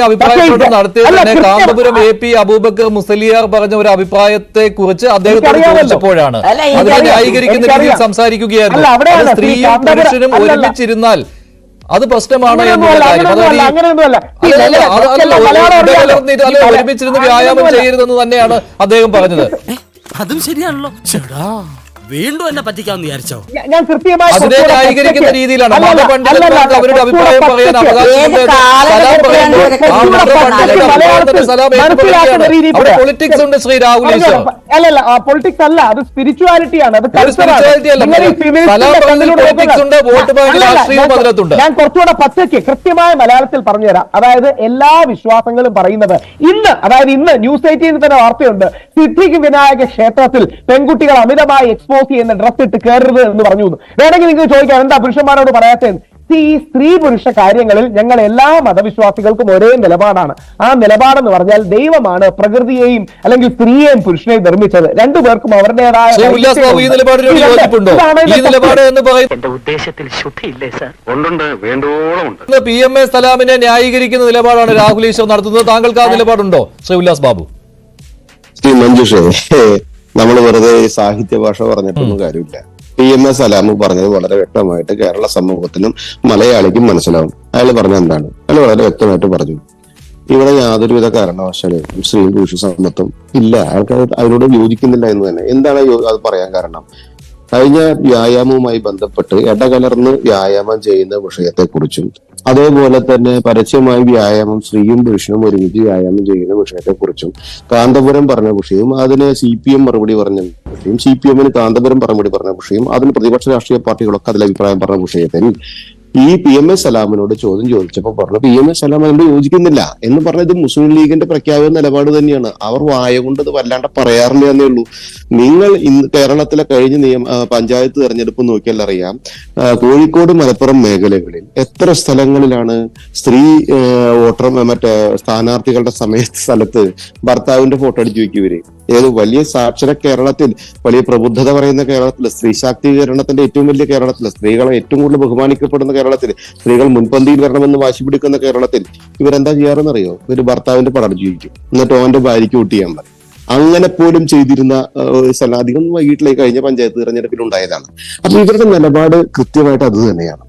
അഭിപ്രായത്തോട് നടത്തിയത് തന്നെ കാന്തപുരം AP അബൂബക്കർ മുസലിയാർ പറഞ്ഞ ഒരു അഭിപ്രായത്തെ കുറിച്ച് അദ്ദേഹത്തോട് ചോദിച്ചപ്പോഴാണ്. അതിനെ ന്യായീകരിക്കുന്ന രീതിയിൽ സംസാരിക്കുകയായിരുന്നു. സ്ത്രീയും പുരുഷനും ഒരുമിച്ചിരുന്നാൽ അത് പ്രശ്നമാണ് എന്നുള്ള കാര്യം. ഒരുമിച്ചിരുന്ന് വ്യായാമം ചെയ്യരുതെന്ന് തന്നെയാണ് അദ്ദേഹം പറഞ്ഞത്. അതും ശരിയാണല്ലോ. വീണ്ടും എന്നെ പറ്റിക്കാന്ന് വിചാരിച്ചോ? ഞാൻ കൃത്യമായി അതിനെ ന്യായീകരിക്കുന്ന രീതിയിലാണ് മതപണ്ഡിതന്മാർക്ക് അവരുടെ അഭിപ്രായം പറയാൻ പൊളിറ്റിക്സ് ഉണ്ട്. ശ്രീ രാഹുൽ അല്ലല്ല, പൊളിറ്റിക്സ് അല്ല, അത് സ്പിരിച്വാലിറ്റിയാണ്. അത് ഞാൻ കുറച്ചുകൂടെ പച്ചയ്ക്ക് കൃത്യമായ മലയാളത്തിൽ പറഞ്ഞുതരാം. അതായത് എല്ലാ വിശ്വാസങ്ങളും പറയുന്നത് ഇന്ന് ന്യൂസ് 18 തന്നെ വാർത്തയുണ്ട്. സിദ്ധിക്ക് വിനായക ക്ഷേത്രത്തിൽ പെൺകുട്ടികൾ അമിതമായി എക്സ്പോസ് ചെയ്യുന്ന ഡ്രസ് ഇട്ട് കയറരുത് എന്ന് പറഞ്ഞു. വേണമെങ്കിൽ നിങ്ങൾക്ക് ചോദിക്കാം എന്താ പുരുഷന്മാരോട് പറയാത്തത്. ഈ സ്ത്രീ പുരുഷ കാര്യങ്ങളിൽ ഞങ്ങൾ എല്ലാ മതവിശ്വാസികൾക്കും ഒരേ നിലപാടാണ്. ആ നിലപാടെന്ന് പറഞ്ഞാൽ ദൈവമാണ് പ്രകൃതിയെയും അല്ലെങ്കിൽ സ്ത്രീയെയും പുരുഷനെയും നിർമ്മിച്ചത്. രണ്ടുപേർക്കും അവരുടേതായ PMA സലാമിനെ ന്യായീകരിക്കുന്ന നിലപാടാണ് രാഹുൽ ഈശ്വർ നടത്തുന്നത്. താങ്കൾക്ക് ആ നിലപാടുണ്ടോ ശ്രീ ഉല്ലാസ് ബാബു? ശ്രീ മഞ്ജുഷേ, നമ്മൾ വെറുതെ സാഹിത്യ ഭാഷ പറഞ്ഞിട്ടൊന്നും കാര്യമില്ല. PMA സലാം പറഞ്ഞത് വളരെ വ്യക്തമായിട്ട് കേരള സമൂഹത്തിനും മലയാളിക്കും മനസ്സിലാവും. അയാൾ പറഞ്ഞ എന്താണ്? അയാൾ വളരെ വ്യക്തമായിട്ട് പറഞ്ഞു, ഇവിടെ യാതൊരുവിധ കാരണവശാലും സ്ത്രീയും പുരുഷ സമത്വം ഇല്ല. അയാൾക്ക് അതിനോട് യോജിക്കുന്നില്ല എന്ന് തന്നെ. എന്താണ് അത് പറയാൻ കാരണം? കഴിഞ്ഞ വ്യായാമവുമായി ബന്ധപ്പെട്ട് ഇടകലർന്ന് വ്യായാമം ചെയ്യുന്ന വിഷയത്തെക്കുറിച്ചും അതേപോലെ തന്നെ പരസ്യമായി വ്യായാമം സ്ത്രീയും പുരുഷനും ഒരുമിച്ച് വ്യായാമം ചെയ്യുന്ന വിഷയത്തെക്കുറിച്ചും കാന്തപുരം പറഞ്ഞ വിഷയവും അതിന് CPM മറുപടി പറഞ്ഞ വിഷയം, CPM-ന് കാന്തപുരം മറുപടി പറഞ്ഞ വിഷയം, അതിന് പ്രതിപക്ഷ രാഷ്ട്രീയ പാർട്ടികളൊക്കെ അതിൽ അഭിപ്രായം പറഞ്ഞ വിഷയത്തിൽ ഈ PMA സലാമിനോട് ചോദ്യം ചോദിച്ചപ്പോൾ പറഞ്ഞു PMA സലാം അതിനോട് യോജിക്കുന്നില്ല എന്ന് പറഞ്ഞത് മുസ്ലിം ലീഗിന്റെ പ്രഖ്യാപിത നിലപാട് തന്നെയാണ്. അവർ വായ കൊണ്ട് അത് വല്ലാണ്ട് പറയാറില്ല എന്നേ ഉള്ളൂ. നിങ്ങൾ ഇന്ന് കേരളത്തിലെ കഴിഞ്ഞ പഞ്ചായത്ത് തെരഞ്ഞെടുപ്പ് നോക്കിയാൽ അറിയാം, കോഴിക്കോട് മലപ്പുറം മേഖലകളിൽ എത്ര സ്ഥലങ്ങളിലാണ് സ്ത്രീ വോട്ടർ സ്ഥാനാർത്ഥികളുടെ സ്ഥലത്ത് ഭർത്താവിന്റെ ഫോട്ടോ അടിച്ചു വെക്കുവര്. ഏത് വലിയ സാക്ഷര കേരളത്തിൽ, വലിയ പ്രബുദ്ധത പറയുന്ന കേരളത്തിൽ, സ്ത്രീ ശാക്തീകരണത്തിന്റെ ഏറ്റവും വലിയ കേരളത്തിൽ, സ്ത്രീകളെ ഏറ്റവും കൂടുതൽ ബഹുമാനിക്കപ്പെടുന്ന കേരളത്തിൽ, സ്ത്രീകൾ മുൻപന്തിയിൽ വരണമെന്ന് വാശി പിടിക്കുന്ന കേരളത്തിൽ ഇവരെന്താ ചെയ്യാറെന്നറിയോ? ഇവര് ഭർത്താവിന്റെ പടം അടിച്ചു വെക്കും, എന്നിട്ട് ഓന്റെ ഭാര്യയ്ക്ക് വോട്ട് ചെയ്യാൻ പറയും. അങ്ങനെ പോലും ചെയ്തിരുന്ന അധികം വൈകിട്ടിലേക്ക് കഴിഞ്ഞ പഞ്ചായത്ത് തെരഞ്ഞെടുപ്പിൽ ഉണ്ടായതാണ്. അപ്പൊ ഇവരുടെ നിലപാട് കൃത്യമായിട്ട് അത് തന്നെയാണ്.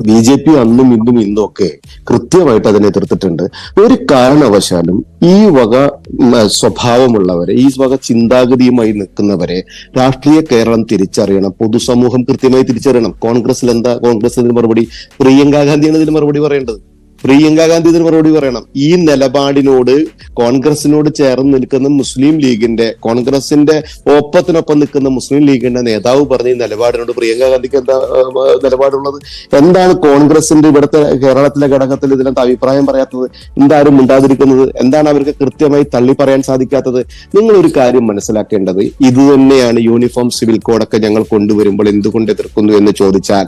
BJP അന്നും ഇന്നും ഒക്കെ കൃത്യമായിട്ട് അതിനെ എതിർത്തിട്ടുണ്ട്. ഒരു കാരണവശാലും ഈ വക സ്വഭാവമുള്ളവരെ, ഈ വക ചിന്താഗതിയുമായി നിൽക്കുന്നവരെ രാഷ്ട്രീയ കേരളം തിരിച്ചറിയണം, പൊതുസമൂഹം കൃത്യമായി തിരിച്ചറിയണം. കോൺഗ്രസ് ഇതിന് മറുപടി, പ്രിയങ്കാ ഗാന്ധിയാണ് ഇതിന് മറുപടി പറയേണ്ടത്. പ്രിയങ്കാ ഗാന്ധി ഇതിന് മറുപടി പറയണം. ഈ നിലപാടിനോട് കോൺഗ്രസിനോട് ചേർന്ന് നിൽക്കുന്ന മുസ്ലിം ലീഗിന്റെ, കോൺഗ്രസിന്റെ ഒപ്പത്തിനൊപ്പം നിൽക്കുന്ന മുസ്ലിം ലീഗിന്റെ നേതാവ് പറഞ്ഞ ഈ നിലപാടിനോട് പ്രിയങ്കാ ഗാന്ധിക്ക് എന്താ നിലപാടുള്ളത്? എന്താണ് കോൺഗ്രസിന്റെ ഇവിടുത്തെ കേരളത്തിലെ ഘടകത്തിൽ ഇതിനകത്ത് അഭിപ്രായം പറയാത്തത്? എന്താരും മിണ്ടാതിരിക്കുന്നത്? എന്താണ് അവർക്ക് കൃത്യമായി തള്ളി പറയാൻ സാധിക്കാത്തത്? നിങ്ങൾ ഒരു കാര്യം മനസ്സിലാക്കേണ്ടത്, ഇത് തന്നെയാണ് യൂണിഫോം സിവിൽ കോഡൊക്കെ ഞങ്ങൾ കൊണ്ടുവരുമ്പോൾ എന്തുകൊണ്ട് എതിർക്കുന്നു എന്ന് ചോദിച്ചാൽ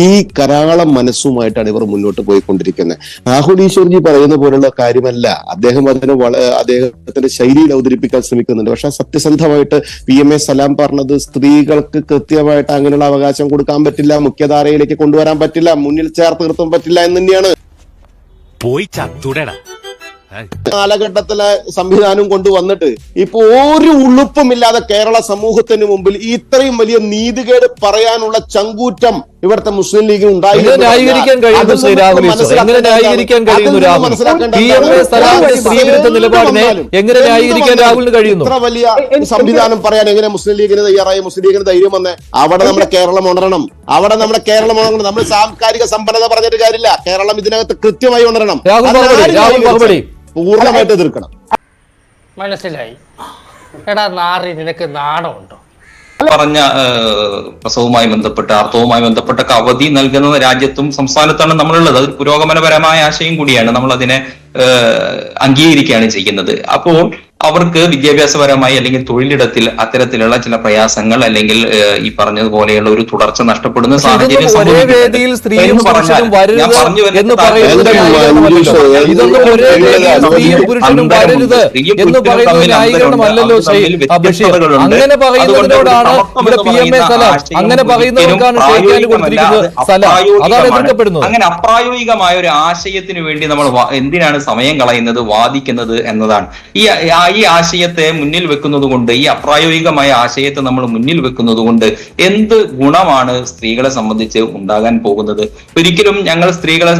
ഈ കരാളം മനസ്സുമായിട്ടാണ് ഇവർ മുന്നോട്ട് പോയിക്കൊണ്ടിരിക്കുന്നത്. രാഹുൽ ഈശ്വർജി പറയുന്ന പോലുള്ള കാര്യമല്ല. അദ്ദേഹം അതിനെ അദ്ദേഹത്തിന്റെ ശൈലിയിൽ അവതരിപ്പിക്കാൻ ശ്രമിക്കുന്നുണ്ട്. പക്ഷെ സത്യസന്ധമായിട്ട് PMA സലാം പറഞ്ഞത് സ്ത്രീകൾക്ക് കൃത്യമായിട്ട് അങ്ങനെയുള്ള അവകാശം കൊടുക്കാൻ പറ്റില്ല, മുഖ്യധാരയിലേക്ക് കൊണ്ടുവരാൻ പറ്റില്ല, മുന്നിൽ ചേർത്ത് നിർത്താൻ പറ്റില്ല എന്ന് തന്നെയാണ്. കാലഘട്ടത്തിലെ സംവിധാനം കൊണ്ടുവന്നിട്ട് ഇപ്പൊ ഒരു ഉളുപ്പുമില്ലാതെ കേരള സമൂഹത്തിന് മുമ്പിൽ ഇത്രയും വലിയ നീതികേട് പറയാനുള്ള ചങ്കൂറ്റം ഇവിടുത്തെ മുസ്ലിം ലീഗിന് ഉണ്ടായിരുന്നു. ഇത്ര വലിയ സംവിധാനം പറയാൻ എങ്ങനെ മുസ്ലിം ലീഗിന് തയ്യാറായി? മുസ്ലിം ലീഗിന് ധൈര്യം വന്നേ? അവിടെ നമ്മുടെ കേരളം ഉണരണം, അവിടെ നമ്മുടെ കേരളം ഉണരണം. നമ്മൾ സാംസ്കാരിക സമ്പന്നത പറഞ്ഞിട്ട് കാര്യമില്ല, കേരളം ഇതിനകത്ത് കൃത്യമായി ഉണരണം, പൂർണ്ണമായിട്ട് എതിർക്കണം. മനസ്സിലായി? എടാ നാറി, നിനക്ക് നാണമുണ്ടോ? പറഞ്ഞ പ്രസവവുമായി ബന്ധപ്പെട്ട, അർത്ഥവുമായി ബന്ധപ്പെട്ട അവധി നൽകുന്ന രാജ്യത്തും സംസ്ഥാനത്താണ് നമ്മളുള്ളത്. അത് പുരോഗമനപരമായ ആശയം കൂടിയാണ്. നമ്മൾ അതിനെ അംഗീകരിക്കുകയാണ് ചെയ്യുന്നത്. അപ്പോൾ അവർക്ക് വിദ്യാഭ്യാസപരമായി അല്ലെങ്കിൽ തൊഴിലിടത്തിൽ അത്തരത്തിലുള്ള ചില പ്രയാസങ്ങൾ അല്ലെങ്കിൽ ഈ പറഞ്ഞതുപോലെയുള്ള ഒരു തുടർച്ച നഷ്ടപ്പെടുന്ന സാഹചര്യം അങ്ങനെ പറയുന്നതിനോടാണ് ഇവിടെ PMA സലാം അങ്ങനെ പറയുന്നവർക്കാണ് അതാണ് എതിർക്കപ്പെടുന്നത്. അങ്ങനെ അപ്രായോഗികമായ ഒരു ആശയത്തിന് വേണ്ടി നമ്മൾ എന്തിനാണ് സമയം കളയുന്നത്, വാദിക്കുന്നത് എന്നതാണ്. ഈ ആശയത്തെ മുന്നിൽ വെക്കുന്നത് കൊണ്ട്, ഈ അപ്രായോഗികമായ ആശയത്തെ നമ്മൾ മുന്നിൽ വെക്കുന്നത് കൊണ്ട് എന്ത് ഗുണമാണ് സ്ത്രീകളെ സംബന്ധിച്ച് ഉണ്ടാകാൻ പോകുന്നത്? ഒരിക്കലും ഞങ്ങൾ സ്ത്രീകളെ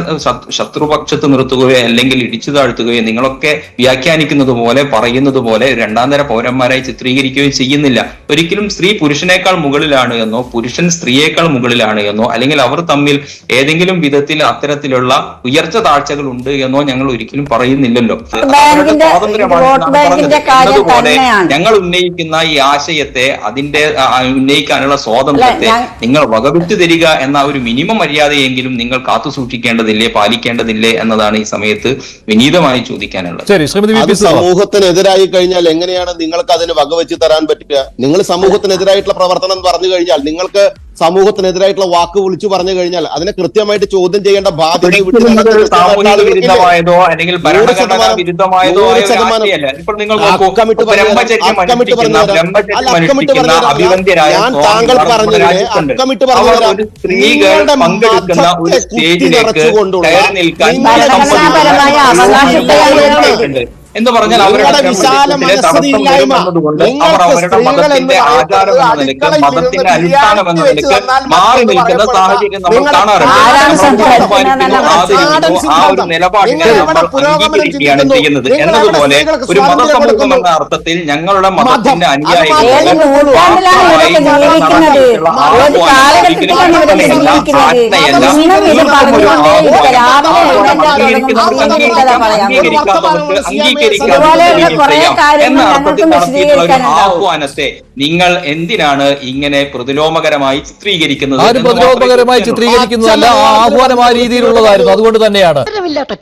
ശത്രുപക്ഷത്ത് നിർത്തുകയോ അല്ലെങ്കിൽ ഇടിച്ചു താഴ്ത്തുകയോ നിങ്ങളൊക്കെ വ്യാഖ്യാനിക്കുന്നത് പോലെ പറയുന്നത് പോലെ രണ്ടാം തര പൗരന്മാരായി ചിത്രീകരിക്കുകയോ ചെയ്യുന്നില്ല. ഒരിക്കലും സ്ത്രീ പുരുഷനേക്കാൾ മുകളിലാണ് എന്നോ പുരുഷൻ സ്ത്രീയേക്കാൾ മുകളിലാണ് എന്നോ അല്ലെങ്കിൽ അവർ തമ്മിൽ ഏതെങ്കിലും വിധത്തിൽ അത്തരത്തിലുള്ള ഉയർച്ച താഴ്ചകൾ ഉണ്ട് എന്നോ ഞങ്ങൾ ഒരിക്കലും പറയുന്നില്ലല്ലോ. എന്നതുപോലെ ഞങ്ങൾ ഉന്നയിക്കുന്ന ഈ ആശയത്തെ അതിന്റെ ഉന്നയിക്കാനുള്ള സ്വാതന്ത്ര്യത്തെ നിങ്ങൾ വകവിട്ടു തരിക എന്ന ഒരു മിനിമം മര്യാദയെങ്കിലും നിങ്ങൾ കാത്തു സൂക്ഷിക്കേണ്ടതില്ലേ, പാലിക്കേണ്ടതില്ലേ എന്നതാണ് ഈ സമയത്ത് വിനീതമായി ചോദിക്കാനുള്ളത്. സമൂഹത്തിനെതിരായി കഴിഞ്ഞാൽ എങ്ങനെയാണ് നിങ്ങൾക്ക് അതിന് വകവെച്ച് തരാൻ പറ്റുക? നിങ്ങൾ സമൂഹത്തിനെതിരായിട്ടുള്ള പ്രവർത്തനം പറഞ്ഞു കഴിഞ്ഞാൽ, നിങ്ങൾക്ക് സമൂഹത്തിനെതിരായിട്ടുള്ള വാക്ക് വിളിച്ചു പറഞ്ഞു കഴിഞ്ഞാൽ അതിനെ കൃത്യമായിട്ട് ചോദ്യം ചെയ്യേണ്ട ബാധ്യത സാമൂഹിക വിരുദ്ധമായതോ അല്ലെങ്കിൽ ഭരണഘടനാ വിരുദ്ധമായതോ ഇപ്പോൾ നിങ്ങൾ അഭിവന്ദ്യരായ സ്ത്രീകൾ പങ്കെടുക്കുന്ന ഒരു സ്റ്റേജിലേക്ക് കയറി നിൽക്കാൻ എന്ന് പറഞ്ഞാൽ അവരുടെ തടസ്സം അവർ അവരുടെ മതത്തിന്റെ ആചാരം എന്ന നിലയ്ക്ക്, മതത്തിന്റെ അനുഷ്ഠാനം എന്ന നിലയ്ക്ക് മാറി നിൽക്കുന്ന സാഹചര്യം നമ്മൾ കാണാറുണ്ട്. ആ ഒരു നിലപാടിനെ നമ്മൾ അംഗീകരിക്കുകയാണ് ചെയ്യുന്നത്. എന്നതുപോലെ ഒരു മതസമൂഹം എന്ന അർത്ഥത്തിൽ ഞങ്ങളുടെ മതത്തിന്റെ അനുയായികൾ ആഹ്വാനത്തെ നിങ്ങൾ എന്തിനാണ് ഇങ്ങനെ പ്രതിലോമകരമായി ചിത്രീകരിക്കുന്നത്? പ്രതിലോമകരമായി ചിത്രീകരിക്കുന്നതല്ല, ആഹ്വാനം ആ രീതിയിലുള്ളതായിരുന്നു. അതുകൊണ്ട് തന്നെയാണ്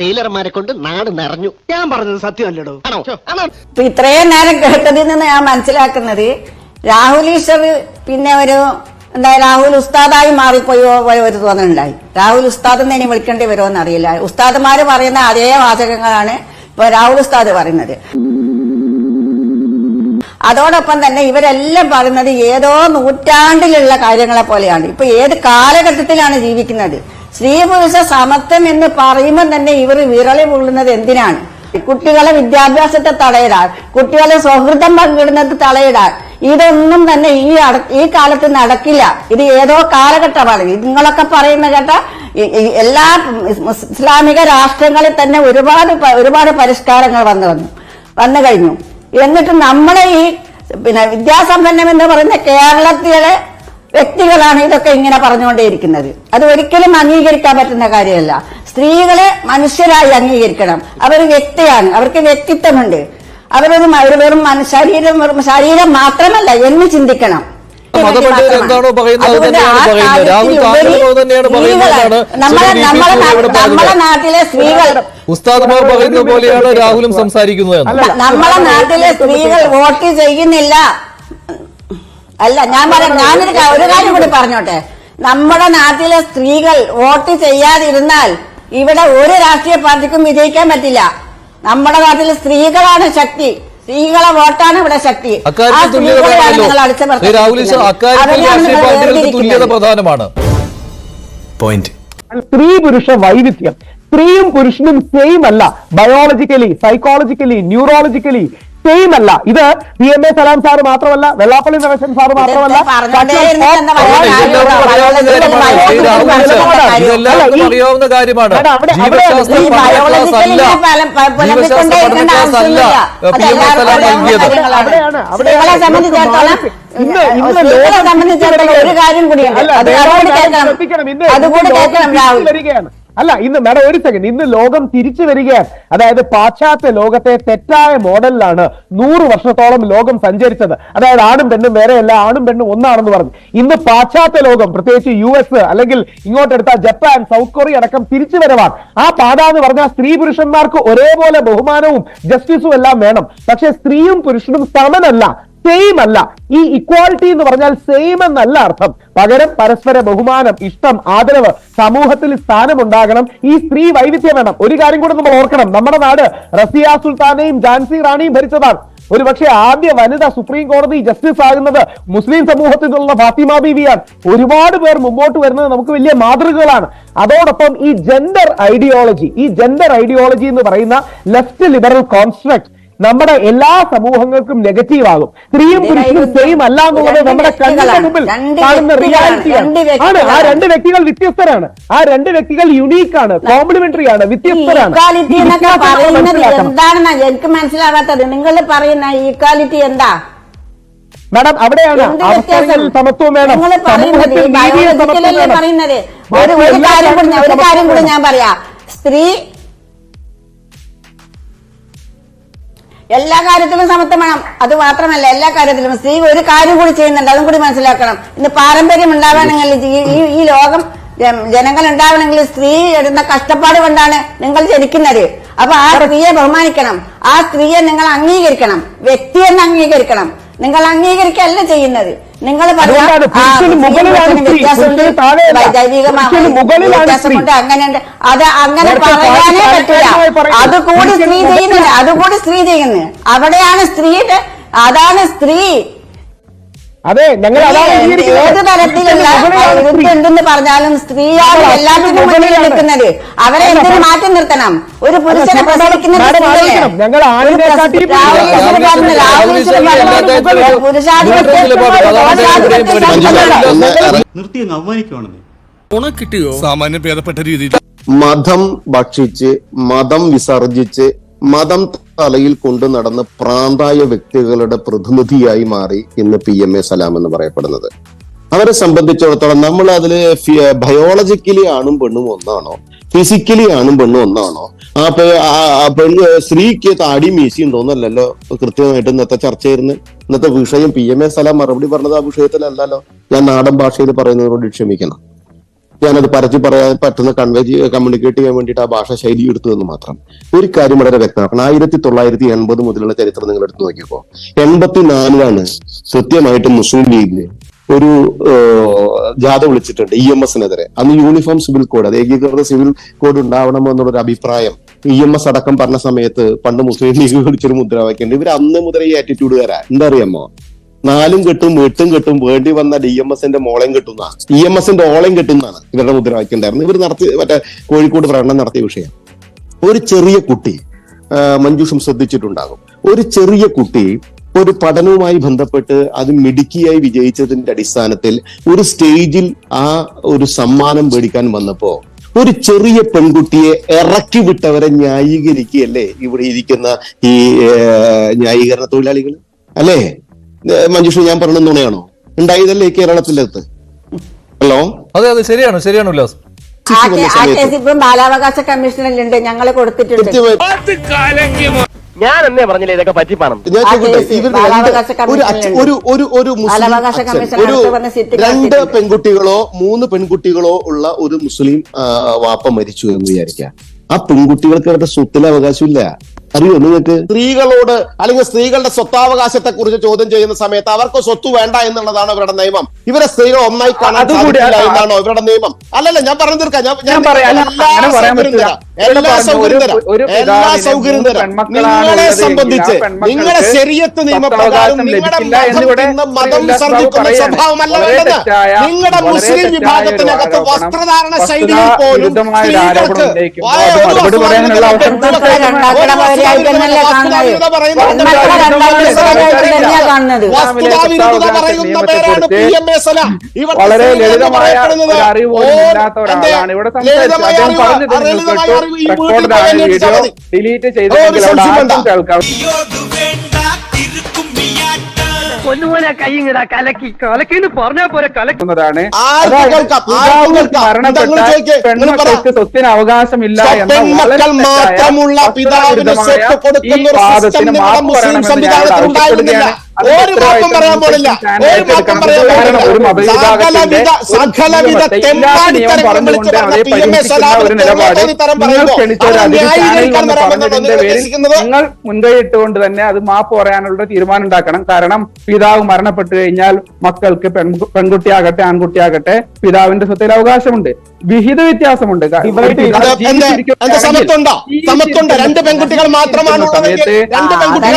ടൈലർമാരെ കൊണ്ട് നാട് നിറഞ്ഞു. ഞാൻ പറഞ്ഞത് സത്യമല്ലടോ. ഇത്രയും നേരം കേട്ടതിൽ നിന്ന് ഞാൻ മനസ്സിലാക്കുന്നത് രാഹുൽ ഈശ്വർ പിന്നെ ഒരു രാഹുൽ ഉസ്താദായി മാറിപ്പോയോ ഒരു തോന്നലുണ്ടായി. രാഹുൽ ഉസ്താദ് എന്ന് ഇനി വിളിക്കേണ്ടി വരുമോ എന്നറിയില്ല. ഉസ്താദുമാര് പറയുന്ന അതേ വാചകങ്ങളാണ് ഇപ്പൊ രാഹുൽ ഉസ്താദ് പറയുന്നത്. അതോടൊപ്പം തന്നെ ഇവരെല്ലാം പറയുന്നത് ഏതോ നൂറ്റാണ്ടിലുള്ള കാര്യങ്ങളെ പോലെയാണ്. ഇപ്പൊ ഏത് കാലഘട്ടത്തിലാണ് ജീവിക്കുന്നത്? സ്ത്രീ പുരുഷ സമത്വം എന്ന് പറയുമ്പോൾ തന്നെ ഇവർ വിരളി കൊള്ളുന്നത് എന്തിനാണ്? കുട്ടികളെ വിദ്യാഭ്യാസത്തെ തടയിടാൻ, കുട്ടികളെ സൗഹൃദം പങ്കിടുന്നത് തടയിടാൻ, ഇതൊന്നും തന്നെ ഈ കാലത്ത് നടക്കില്ല. ഇത് ഏതോ കാലഘട്ടമാണ്. നിങ്ങളൊക്കെ പറയുന്ന കേട്ട എല്ലാ ഇസ്ലാമിക രാഷ്ട്രങ്ങളിൽ തന്നെ ഒരുപാട് പരിഷ്കാരങ്ങൾ വന്നു കഴിഞ്ഞു. എന്നിട്ട് നമ്മളെ ഈ വിദ്യാസമ്പന്നം എന്ന് പറയുന്ന കേരളത്തിലെ വ്യക്തികളാണ് ഇതൊക്കെ ഇങ്ങനെ പറഞ്ഞുകൊണ്ടേയിരിക്കുന്നത്. അത് ഒരിക്കലും അംഗീകരിക്കാൻ പറ്റുന്ന കാര്യമല്ല. സ്ത്രീകളെ മനുഷ്യരായി അംഗീകരിക്കണം. അവർ വ്യക്തിയാണ്, അവർക്ക് വ്യക്തിത്വമുണ്ട്. അവരൊരു വെറും ശരീരം മാത്രമല്ല എന്ന് ചിന്തിക്കണം. നമ്മളെ നാട്ടിലെ സ്ത്രീകൾ ഉസ്താദ്മാർ പറയുന്ന പോലെയാണ് രാഹുലും സംസാരിക്കുന്നത്. നമ്മളെ നാട്ടിലെ സ്ത്രീകൾ വോട്ട് ചെയ്യുന്നില്ല. അല്ല, ഞാനൊരു കാര്യം കൂടി പറഞ്ഞോട്ടെ. നമ്മുടെ നാട്ടിലെ സ്ത്രീകൾ വോട്ട് ചെയ്യാതിരുന്നാൽ ഇവിടെ ഒരു രാഷ്ട്രീയ പാർട്ടിക്കും വിജയിക്കാൻ പറ്റില്ല. നമ്മുടെ നാട്ടിലെ സ്ത്രീകളാണ് ശക്തി, സ്ത്രീകളെ വോട്ടാണ് ഇവിടെ ശക്തി. സ്ത്രീ പുരുഷ വൈവിധ്യം, സ്ത്രീയും പുരുഷനും സെയിം അല്ല. ബയോളജിക്കലി, സൈക്കോളജിക്കലി, ന്യൂറോളജിക്കലി സെയിം അല്ല. ഇത് PMA സലാം സാറ് മാത്രമല്ല, വെള്ളാപ്പള്ളി നടേശൻ സാറ് മാത്രമല്ല, അറിയാവുന്ന കാര്യമാണ്. സംബന്ധിച്ചിടത്തോളം ഒരു കാര്യം കൂടിയാണ്, അതുകൂടി കേൾക്കണം രാഹുൽ. അല്ല ഇന്ന് മാഡം ഒരു സെക്കൻഡ്, ഇന്ന് ലോകം തിരിച്ചു വരികയാണ്. അതായത് പാശ്ചാത്യ ലോകത്തെ തെറ്റായ മോഡലിലാണ് 100 വർഷത്തോളം ലോകം സഞ്ചരിച്ചത്. അതായത് ആണും പെണ്ണും വേറെയല്ല, ആണും പെണ്ണും ഒന്നാണെന്ന് പറഞ്ഞു. ഇന്ന് പാശ്ചാത്യ ലോകം, പ്രത്യേകിച്ച് US അല്ലെങ്കിൽ ഇങ്ങോട്ടെടുത്ത ജപ്പാൻ, സൗത്ത് കൊറിയ അടക്കം തിരിച്ചു വരവാണ്. ആ പാത എന്ന് പറഞ്ഞാൽ സ്ത്രീ പുരുഷന്മാർക്ക് ഒരേപോലെ ബഹുമാനവും ജസ്റ്റിസും എല്ലാം വേണം. പക്ഷെ സ്ത്രീയും പുരുഷനും സമനല്ല, സെയിം അല്ല. ഈ ഇക്വാളിറ്റി എന്ന് പറഞ്ഞാൽ സെയിം എന്നല്ല അർത്ഥം. പകരം പരസ്പര ബഹുമാനം, ഇഷ്ടം, ആദരവ്, സമൂഹത്തിൽ സ്ഥാനമുണ്ടാകണം. ഈ സ്ത്രീ വൈവിധ്യം വേണം. ഒരു കാര്യം കൂടെ നമ്മൾ ഓർക്കണം, നമ്മുടെ നാട് റസിയ സുൽത്താനെയും ഝാൻസി റാണിയും ഭരിച്ചതാണ്. ഒരുപക്ഷെ ആദ്യ വനിത സുപ്രീം കോടതി ജസ്റ്റിസ് ആകുന്നത് മുസ്ലിം സമൂഹത്തിൽ നിന്നുള്ള ഫാത്തിമ ബീവിയാണ്. ഒരുപാട് പേർ മുമ്പോട്ട് വരുന്നത് നമുക്ക് വലിയ മാതൃകകളാണ്. അതോടൊപ്പം ഈ ജെൻഡർ ഐഡിയോളജി എന്ന് പറയുന്ന ലെഫ്റ്റ് ലിബറൽ കോൺസ്ട്രക്ട് നമ്മുടെ എല്ലാ സമൂഹങ്ങൾക്കും നെഗറ്റീവ് ആകും. സ്ത്രീയും പുരുഷനും സെയിം അല്ല എന്നുള്ളത് നമ്മുടെ കണ്ണിന്റെ മുമ്പിൽ കാണുന്ന റിയാലിറ്റിയാണ്. ആ രണ്ട് വ്യക്തികൾ വ്യത്യസ്തരാണ്, ആ രണ്ട് വ്യക്തികൾ യുണീക്ക് ആണ്, കോംപ്ലിമെന്ററി ആണ്, വ്യത്യസ്തരാണ്. എന്താണെന്നാ എനിക്ക് മനസ്സിലാകാത്തത്. നിങ്ങൾ പറയുന്ന ഈക്വാലിറ്റി എന്താ മാഡം? അവിടെയാണ് അവസരങ്ങളിൽ സമത്വം വേണം, സമൂഹത്തിൽ നീതിയെ സമത്വം വേണം. പറയുന്നത് ഒരു കാര്യം കൂടി ഞാൻ പറയാം. സ്ത്രീ എല്ലാ കാര്യത്തിലും സമത്വം വേണം. അത് മാത്രമല്ല, എല്ലാ കാര്യത്തിലും സ്ത്രീ ഒരു കാര്യം കൂടി ചെയ്യുന്നുണ്ട്, അതും കൂടി മനസ്സിലാക്കണം. ഇന്ന് പാരമ്പര്യം ഉണ്ടാവണമെങ്കിൽ, ഈ ലോകം ജനങ്ങൾ ഉണ്ടാവണമെങ്കിൽ സ്ത്രീ എടുത്ത കഷ്ടപ്പാട് കൊണ്ടാണ് നിങ്ങൾ ജനിക്കുന്നത്. അപ്പൊ ആ സ്ത്രീയെ ബഹുമാനിക്കണം, ആ സ്ത്രീയെ നിങ്ങൾ അംഗീകരിക്കണം, വ്യക്തിയെന്ന് അംഗീകരിക്കണം. നിങ്ങൾ അംഗീകരിക്കല്ല ചെയ്യുന്നത്. നിങ്ങൾ അങ്ങനെയുണ്ട്, അത് അങ്ങനെ പറയാനേ പറ്റില്ല. അതുകൂടി സ്ത്രീ ചെയ്യുന്നു. അവിടെയാണ് സ്ത്രീയുടെ, അതാണ് സ്ത്രീ. അതെ, ഞങ്ങൾ ഏത് തരത്തിലുള്ള ഉണ്ടെന്ന് പറഞ്ഞാലും സ്ത്രീയാണ് എല്ലാത്തിനും മുന്നിൽ നിൽക്കുന്നത്. അവരെ എന്തിനു മാറ്റി നിർത്തണം? ഒരു പുരുഷനെ പ്രസവിക്കുന്നത് കിട്ടിയോ? സാമാന്യം ഭേദപ്പെട്ട രീതിയിൽ മതം ഭക്ഷിച്ച്, മതം വിസർജിച്ച്, മതം തലയിൽ കൊണ്ടു നടന്ന് പ്രാന്തായ വ്യക്തികളുടെ പ്രതിനിധിയായി മാറി ഇന്ന് PMA സലാം എന്ന് പറയപ്പെടുന്നത്. അവരെ സംബന്ധിച്ചിടത്തോളം നമ്മൾ അതില് ബയോളജിക്കലി ആണും പെണ്ണും ഒന്നാണോ, ഫിസിക്കലി ആണും പെണ്ണും ഒന്നാണോ, സ്ത്രീക്ക് താടി മീശി ഉണ്ടോന്നല്ലല്ലോ കൃത്യമായിട്ട് ഇന്നത്തെ ചർച്ചയായിരുന്നു. ഇന്നത്തെ വിഷയം PMA സലാം മറുപടി പറഞ്ഞത് ആ വിഷയത്തിലല്ലല്ലോ. ഞാൻ നാടൻ ഭാഷയിൽ പറയുന്നതിനോട് ക്ഷമിക്കണം. ഞാനത് പരത്തി പറയാൻ പറ്റുന്ന കമ്മ്യൂണിക്കേറ്റ് ചെയ്യാൻ വേണ്ടിയിട്ട് ആ ഭാഷ ശൈലി എടുത്തു എന്ന് മാത്രം. ഒരു കാര്യം വളരെ വ്യക്തമാക്കണം. 1980 മുതലുള്ള ചരിത്രം നിങ്ങൾ എടുത്തു നോക്കിയപ്പോ 84 കൃത്യമായിട്ട് മുസ്ലിം ലീഗില് ഒരു ജാഥ വിളിച്ചിട്ടുണ്ട് EMSനെതിരെ. അന്ന് യൂണിഫോം സിവിൽ കോഡ്, അത് ഏകീകൃത സിവിൽ കോഡ് ഉണ്ടാവണം എന്നുള്ളൊരു അഭിപ്രായം EMS അടക്കം പറഞ്ഞ സമയത്ത് പണ്ട് മുസ്ലിം ലീഗ് വിളിച്ചൊരു മുദ്രാവാക്യമുണ്ട്. ഇവർ അന്ന് മുതൽ ഈ ആറ്റിറ്റ്യൂഡുകാരാ. എന്താ അറിയാമോ? 4 കെട്ടും 8 കെട്ടും വേണ്ടി വന്ന DMSന്റെ മോളയും കെട്ടുന്ന, EMSന്റെ ഓളയും കെട്ടുന്നതാണ് ഇവരുടെ മുദ്രാവാക്യം ഉണ്ടായിരുന്നു. ഇവർ മറ്റേ കോഴിക്കോട് പ്രകടനം നടത്തിയ വിഷയം. ഒരു ചെറിയ കുട്ടി, മഞ്ജുഷം ശ്രദ്ധിച്ചിട്ടുണ്ടാകും, ഒരു ചെറിയ കുട്ടി ഒരു പഠനവുമായി ബന്ധപ്പെട്ട് അത് മിടുക്കിയായി വിജയിച്ചതിന്റെ അടിസ്ഥാനത്തിൽ ഒരു സ്റ്റേജിൽ ആ ഒരു സമ്മാനം മേടിക്കാൻ വന്നപ്പോ ഒരു ചെറിയ പെൺകുട്ടിയെ ഇറക്കി വിട്ടവരെ ന്യായീകരിക്കുകയല്ലേ ഇവിടെ ഇരിക്കുന്ന ഈ ന്യായീകരണ തൊഴിലാളികൾ അല്ലേ? മഞ്ജുഷ, ഞാൻ പറഞ്ഞ നുണയാണോ? ഉണ്ടായതല്ലേ കേരളത്തിലകത്ത്? ഹലോ, അതെ അതെ, ശരിയാണ് ഉല്ലാസ്. ഇപ്പം ബാലാവകാശ കമ്മീഷനിലുണ്ട്, ഞങ്ങൾ കൊടുത്തിട്ടുണ്ട്. ഞാൻ എന്നേ പറഞ്ഞില്ലേ ഇതൊക്കെ പറ്റിപ്പാണ്. രണ്ട് പെൺകുട്ടികളോ 3 പെൺകുട്ടികളോ ഉള്ള ഒരു മുസ്ലിം വാപ്പ മരിച്ചു എന്ന് വിചാരിക്കാം. ആ പെൺകുട്ടികൾക്ക് അവരുടെ സ്വത്തിൽ അവകാശമില്ല. അറിയോ നിങ്ങൾക്ക്? സ്ത്രീകളോട് അല്ലെങ്കിൽ സ്ത്രീകളുടെ സ്വത്താവകാശത്തെ കുറിച്ച് ചോദ്യം ചെയ്യുന്ന സമയത്ത് അവർക്ക് സ്വത്ത് വേണ്ട എന്നുള്ളതാണ് അവരുടെ നിയമം. ഇവരെ സ്ത്രീകൾ ഒന്നായി കാണാൻ സാധിക്കില്ല എന്നാണോ ഇവരുടെ നിയമം? അല്ലല്ല, ഞാൻ പറഞ്ഞു തീർക്കാം. എല്ലാ സൗകര്യം തരാം. നിങ്ങളെ സംബന്ധിച്ച് നിങ്ങളുടെ ശരീഅത്ത് നിയമപ്രകാരം നിങ്ങളുടെ മതം വിസർജിക്കുന്ന സ്വഭാവമല്ല വേണ്ടത്. നിങ്ങളുടെ മുസ്ലിം വിഭാഗത്തിനകത്ത് വസ്ത്രധാരണ ശൈലിയിൽ പോലും സ്ത്രീകൾക്ക് വളരെ ലളിതമായ ഒരു അറിവ് ഇല്ലാത്ത ഒരാളാണ് ഇവിടെ വീഡിയോ ഡിലീറ്റ് ചെയ്തെങ്കിൽ കേൾക്കാം. പൊന്നുമോനെ കൈയിങ്ങടാ കലക്കി കലക്കിന്ന് പറഞ്ഞാ പോലെ കലക്കുന്നതാണ് പെൺമക്കൾക്ക് സ്വത്തിന് അവകാശമില്ല എന്ന പെൺമക്കൾ മാത്രമുള്ള പിതാവിന് സ്വത്ത് കൊടുക്കുന്ന ഒരു സിസ്റ്റം നിങ്ങളുടെ മുസ്ലിം സംവിധാനത്തിൽ ഉണ്ടായിരുന്നില്ല. ഒരു മാപ്പം പറയാൻ പോലില്ല, ഒരു മാപ്പം പറയാൻ പോലില്ല. സകലവിധ തെമ്മാടിത്തരങ്ങളും വിളിച്ചു പറഞ്ഞ PMA സലാമിത്തരം പറയുമ്പോൾ നിങ്ങൾ മുൻകൈ ഇട്ടുകൊണ്ട് തന്നെ അത് മാപ്പ് പറയാനുള്ള തീരുമാനം ഉണ്ടാക്കണം. കാരണം പിതാവ് മരണപ്പെട്ടു കഴിഞ്ഞാൽ മക്കൾക്ക് പെൺകുട്ടിയാകട്ടെ ആൺകുട്ടിയാകട്ടെ പിതാവിന്റെ സ്വത്തിൽ അവകാശമുണ്ട്. വിഹിത വ്യത്യാസമുണ്ട്. സമത്വമുണ്ടോ? സമത്വമുണ്ട്. രണ്ട് പെൺകുട്ടികൾ മാത്രമാണ് രണ്ട് പെൺകുട്ടികൾ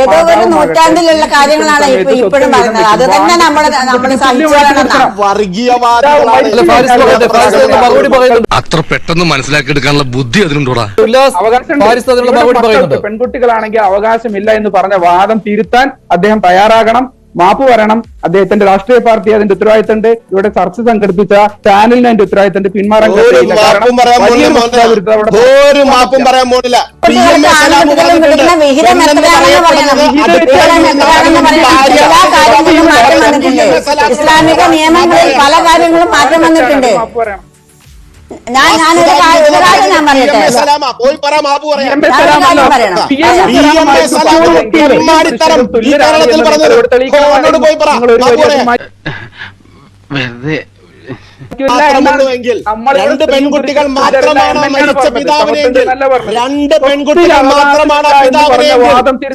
ഏതോ ഒരു നൂറ്റാണ്ടിലുള്ള കാര്യങ്ങളാണ് ഇപ്പോഴും പറയുന്നത്. അത് തന്നെ നമ്മൾ അത്ര പെട്ടെന്ന് മനസ്സിലാക്കിയെടുക്കാനുള്ള ബുദ്ധി അതിനുണ്ടോടാ? പെൺകുട്ടികളാണെങ്കിൽ അവകാശമില്ല എന്ന് പറഞ്ഞ വാദം തിരുത്താൻ അദ്ദേഹം തയ്യാറാകണം. മാപ്പ് പറയണം. അദ്ദേഹത്തിന്റെ രാഷ്ട്രീയ പാർട്ടി അതിന്റെ ഉത്തരവാദിത്തമുണ്ട്. ഇവിടെ ചർച്ച സംഘടിപ്പിച്ച ചാനലിന് അതിന്റെ ഉത്തരവാദിത്തമുണ്ട്. പിന്മാറാൻ ഒരു മാപ്പും പറയാൻ പോണില്ല. ഇസ്ലാമിക നിയമങ്ങളിൽ പല കാര്യങ്ങളും മാറ്റം വന്നിട്ടുണ്ട്. ഞാനൊരു കാര്യം ഞാൻ പറയട്ടെ. രണ്ട് പെൺകുട്ടികൾ മാത്രമാണ് മരിച്ച പിതാവിനെങ്കിൽ, രണ്ട് പെൺകുട്ടികൾ മാത്രമാണ് പിതാവിനെങ്കിൽ,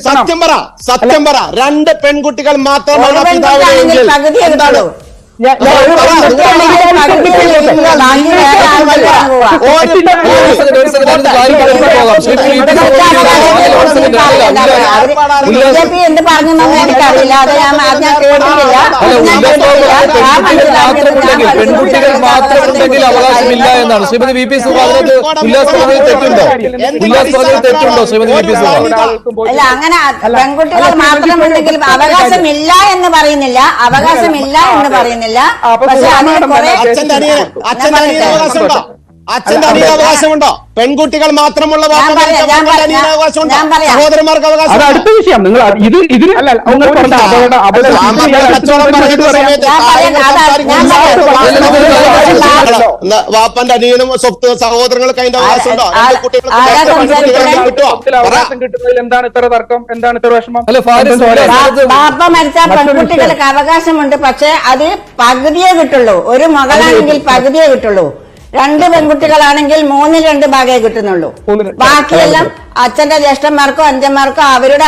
സത്യം പറ രണ്ട് പെൺകുട്ടികൾ മാത്രമാണ് പിതാവിനെങ്കിൽ എന്താണ്? എന്ത് പറഞ്ഞു എനിക്കറിയില്ല. അത് ഞാൻ കേട്ടിട്ടില്ല. പെൺകുട്ടികൾ മാത്രമുണ്ടെങ്കിൽ അവകാശമില്ല എന്നാണ് ശ്രീമതി VP സുഹാസിനത്. ഉല്ലാസ് പറഞ്ഞത് തെറ്റുണ്ടോ? ഉല്ലാസ് പറഞ്ഞത് തെറ്റുണ്ടോ ശ്രീമതി VP സുഹാസ്? അല്ല, അങ്ങനെ പെൺകുട്ടികൾ മാത്രമുണ്ടെങ്കിൽ അവകാശമില്ല എന്ന് പറയുന്നില്ല. അവകാശമില്ല എന്ന് പറയുന്നില്ല. പക്ഷെ അച്ഛന്റെ അനിയന് അവകാശമുണ്ടോ? അച്ഛന്റെ അനിയന് അവകാശമുണ്ടോ? പെൺകുട്ടികൾ മാത്രമുള്ള സഹോദരന്മാർക്ക് അവകാശം. അടുത്ത വിഷയം. നിങ്ങൾ ഇതിന് വാപ്പന്റെ അനിയനും സ്വത്ത് സഹോദരങ്ങൾക്ക് അതിന്റെ അവകാശമുണ്ടോ? അവകാശം കിട്ടുന്നതിൽ എന്താണ് ഇത്ര തർക്കം? എന്താണ് ഇത്ര വിഷമം? ബാപ്പ മരിച്ചാൽ പെൺകുട്ടികൾക്ക് അവകാശമുണ്ട്. പക്ഷെ അത് പകുതിയേ കിട്ടുള്ളൂ. ഒരു മകളാണെങ്കിൽ പകുതിയേ കിട്ടുള്ളൂ. രണ്ട് പെൺകുട്ടികളാണെങ്കിൽ 2 ഭാഗമേ കിട്ടുന്നുള്ളൂ. ബാക്കിയെല്ലാം അച്ഛന്റെ ജ്യേഷ്ഠന്മാർക്കോ അഞ്ചന്മാർക്കോ അവരുടെ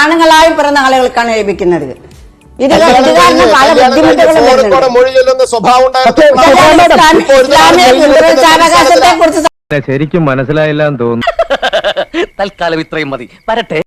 ആണുങ്ങളായി പിറന്ന ആളുകൾക്കാണ് ലഭിക്കുന്നത്. ഇത് കാരണം പല ബുദ്ധിമുട്ടുകളും ഇസ്ലാമിക കുറിച്ച് ശരിക്കും മനസ്സിലായില്ല എന്ന് തോന്നുന്നു. തൽക്കാലം ഇത്രയും മതി. വരട്ടെ.